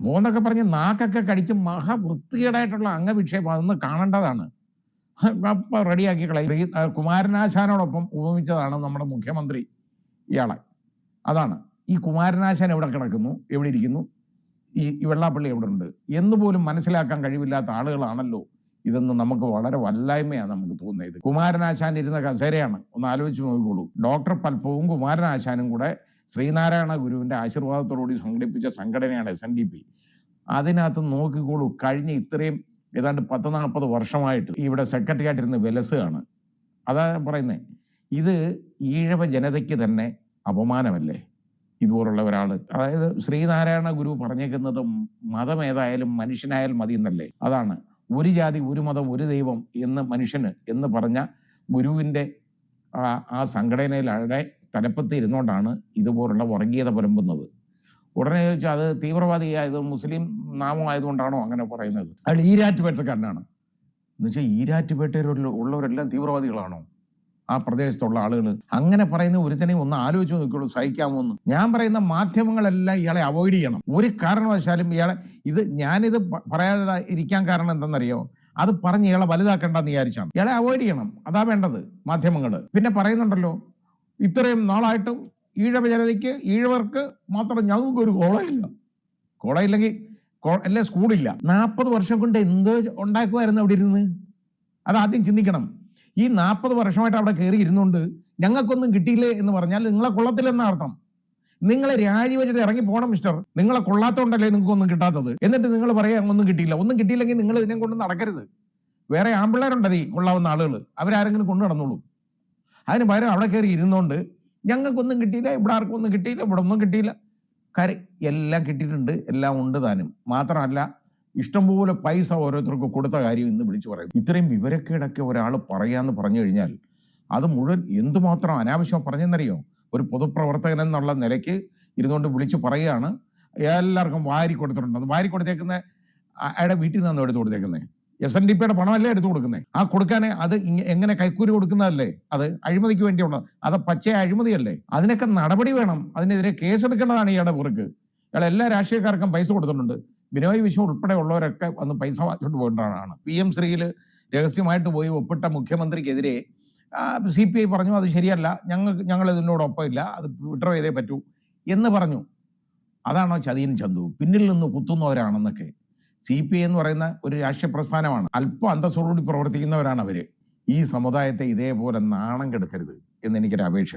മോന്നൊക്കെ പറഞ്ഞ് നാക്കൊക്കെ കടിച്ച് മഹാവൃത്തികേടായിട്ടുള്ള അംഗവിക്ഷേപം അതൊന്ന് കാണേണ്ടതാണ്. അപ്പം റെഡിയാക്കി കളയും. കുമാരനാശാനോടൊപ്പം ഉപമിച്ചതാണ് നമ്മുടെ മുഖ്യമന്ത്രി ഇയാളെ. അതാണ് ഈ കുമാരനാശാൻ എവിടെ കിടക്കുന്നു, എവിടെ ഇരിക്കുന്നു, ഈ വെള്ളാപ്പള്ളി എവിടെ ഉണ്ട് എന്ന് പോലും മനസ്സിലാക്കാൻ കഴിവില്ലാത്ത ആളുകളാണല്ലോ ഇതെന്ന് നമുക്ക് വളരെ വല്ലായ്മയാണ് നമുക്ക് തോന്നുന്നത്. കുമാരനാശാൻ ഇരുന്ന കസേരയാണ്, ഒന്ന് ആലോചിച്ച് നോക്കിക്കോളൂ. ഡോക്ടർ പൽപ്പവും കുമാരനാശാനും കൂടെ ശ്രീനാരായണ ഗുരുവിൻ്റെ ആശീർവാദത്തോടുകൂടി സംഘടിപ്പിച്ച സംഘടനയാണ് SNDP. അതിനകത്ത് നോക്കിക്കോളൂ, കഴിഞ്ഞ ഇത്രയും ഏതാണ്ട് 10-40 വർഷമായിട്ട് ഇവിടെ സെക്രട്ടറി ആയിട്ടിരുന്ന് വിലസുകയാണ്. അതാ പറയുന്നത്, ഇത് ഈഴവ ജനതയ്ക്ക് തന്നെ അപമാനമല്ലേ ഇതുപോലുള്ള ഒരാൾ? അതായത് ശ്രീനാരായണ ഗുരു പറഞ്ഞേക്കുന്നത് മതം ഏതായാലും മനുഷ്യനായാലും മതി എന്നല്ലേ. അതാണ് ഒരു ജാതി ഒരു മതം ഒരു ദൈവം എന്ന് മനുഷ്യന് എന്ന് പറഞ്ഞ ഗുരുവിൻ്റെ ആ സംഘടനയിലെ തലപ്പത്ത് ഇരുന്നുകൊണ്ടാണ് ഇതുപോലുള്ള വർഗീയത പുലമ്പുന്നത്. ഉടനെ ചോദിച്ചാൽ അത് തീവ്രവാദിയായത് മുസ്ലിം നാമമായതുകൊണ്ടാണോ അങ്ങനെ പറയുന്നത്? അയാൾ ഈരാറ്റുപേട്ടക്കാരനാണ് എന്നുവെച്ചാൽ ഈരാറ്റുപേട്ടയിൽ ഉള്ളവരെല്ലാം തീവ്രവാദികളാണോ ആ പ്രദേശത്തുള്ള ആളുകൾ? അങ്ങനെ പറയുന്ന ഒരുത്തനെയും ഒന്ന് ആലോചിച്ച് നോക്കിയുള്ളൂ, സഹിക്കാമോ എന്ന്. ഞാൻ പറയുന്ന മാധ്യമങ്ങളെല്ലാം ഇയാളെ അവോയ്ഡ് ചെയ്യണം. ഒരു കാരണവശാലും ഇയാളെ ഞാനിത് പറയാതെ ഇരിക്കാൻ കാരണം എന്തെന്നറിയോ? അത് പറഞ്ഞ് ഇയാളെ വലുതാക്കണ്ടെന്ന് വിചാരിച്ചാണ്. ഇയാളെ അവോയ്ഡ് ചെയ്യണം, അതാ വേണ്ടത് മാധ്യമങ്ങൾ. പിന്നെ പറയുന്നുണ്ടല്ലോ, ഇത്രയും നാളായിട്ടും ഈഴവ ജനതയ്ക്ക് ഈഴവർക്ക് മാത്രം ഞങ്ങൾക്കൊരു കോളേജില്ലെങ്കിൽ അല്ലെ സ്കൂളില്ല. 40 വർഷം കൊണ്ട് എന്തോ ഉണ്ടാക്കുമായിരുന്നു അവിടെ ഇരുന്ന്? അത് ആദ്യം ചിന്തിക്കണം. ഈ 40 വർഷമായിട്ട് അവിടെ കയറി ഇരുന്നുകൊണ്ട് ഞങ്ങൾക്കൊന്നും കിട്ടിയില്ലേ എന്ന് പറഞ്ഞാൽ നിങ്ങളെ കൊള്ളത്തില്ലെന്ന അർത്ഥം. നിങ്ങൾ രാജിവെച്ചിട്ട് ഇറങ്ങി പോകണം മിസ്റ്റർ. നിങ്ങളെ കൊള്ളാത്തോണ്ടല്ലേ നിങ്ങൾക്കൊന്നും കിട്ടാത്തത്. എന്നിട്ട് നിങ്ങൾ പറയാം ഒന്നും കിട്ടിയില്ല. ഒന്നും കിട്ടിയില്ലെങ്കിൽ നിങ്ങൾ ഇതിനെ കൊണ്ട് നടക്കരുത്. വേറെ ആമ്പിള്ളേരുണ്ടത് ഈ കൊള്ളാവുന്ന ആളുകൾ, അവരാരെങ്കിലും കൊണ്ടു നടന്നോളൂ. അതിന് പകരം അവിടെ കയറി ഇരുന്നുകൊണ്ട് ഞങ്ങൾക്കൊന്നും കിട്ടിയില്ല, ഇവിടെ ആർക്കും ഒന്നും കിട്ടിയില്ല, ഇവിടെ ഒന്നും കിട്ടിയില്ല. എല്ലാം കിട്ടിയിട്ടുണ്ട്, എല്ലാം ഉണ്ട് താനും. മാത്രമല്ല ഇഷ്ടംപോലെ പൈസ ഓരോരുത്തർക്ക് കൊടുത്ത കാര്യം ഇന്ന് വിളിച്ചു പറയും. ഇത്രയും വിവരക്കേടൊക്കെ ഒരാൾ പറയാന്ന് പറഞ്ഞു കഴിഞ്ഞാൽ അത് മുഴുവൻ എന്തുമാത്രം അനാവശ്യം പറഞ്ഞെന്നറിയോ? ഒരു പൊതുപ്രവർത്തകൻ എന്നുള്ള നിലയ്ക്ക് ഇരുന്നുകൊണ്ട് വിളിച്ചു പറയുകയാണ് എല്ലാവർക്കും വാരി കൊടുത്തിട്ടുണ്ട്. അത് വാരി കൊടുത്തേക്കുന്ന അയാളുടെ വീട്ടിൽ നിന്നാണ് എടുത്തു കൊടുത്തേക്കുന്നത്. SNDPയുടെ പണമല്ലേ എടുത്തു കൊടുക്കുന്നത്. ആ കൊടുക്കാനെ അത് എങ്ങനെ കൈക്കൂലി കൊടുക്കുന്നതല്ലേ? അത് അഴിമതിക്ക് വേണ്ടിയുള്ളത്. അത് പച്ച അഴിമതിയല്ലേ? അതിനൊക്കെ നടപടി വേണം. അതിനെതിരെ കേസെടുക്കേണ്ടതാണ് ഇയാളുടെ പുറക്ക്. ഇയാൾ എല്ലാ രാഷ്ട്രീയക്കാർക്കും പൈസ കൊടുത്തിട്ടുണ്ട്. ബിനോയ് വിശ്വം ഉൾപ്പെടെ ഉള്ളവരൊക്കെ വന്ന് പൈസ വാങ്ങിച്ചുകൊണ്ട് പോകേണ്ടതാണ്. PM ശ്രീയിൽ രഹസ്യമായിട്ട് പോയി ഒപ്പിട്ട മുഖ്യമന്ത്രിക്കെതിരെ CPI പറഞ്ഞു അത് ശരിയല്ല, ഞങ്ങൾ ഇതിനോടൊപ്പം ഇല്ല, അത് വിഡ്രോ ചെയ്തേ പറ്റൂ എന്ന് പറഞ്ഞു. അതാണോ ചതിയൻ ചന്തു? പിന്നിൽ നിന്ന് കുത്തുന്നവരാണെന്നൊക്കെ. CPI എന്ന് പറയുന്ന ഒരു രാഷ്ട്രീയ പ്രസ്ഥാനമാണ്. അല്പം അന്തസ്സോടുകൂടി പ്രവർത്തിക്കുന്നവരാണ് അവർ. ഈ സമുദായത്തെ ഇതേപോലെ നാണം കെടുക്കരുത് എന്നെനിക്കൊരു അപേക്ഷ.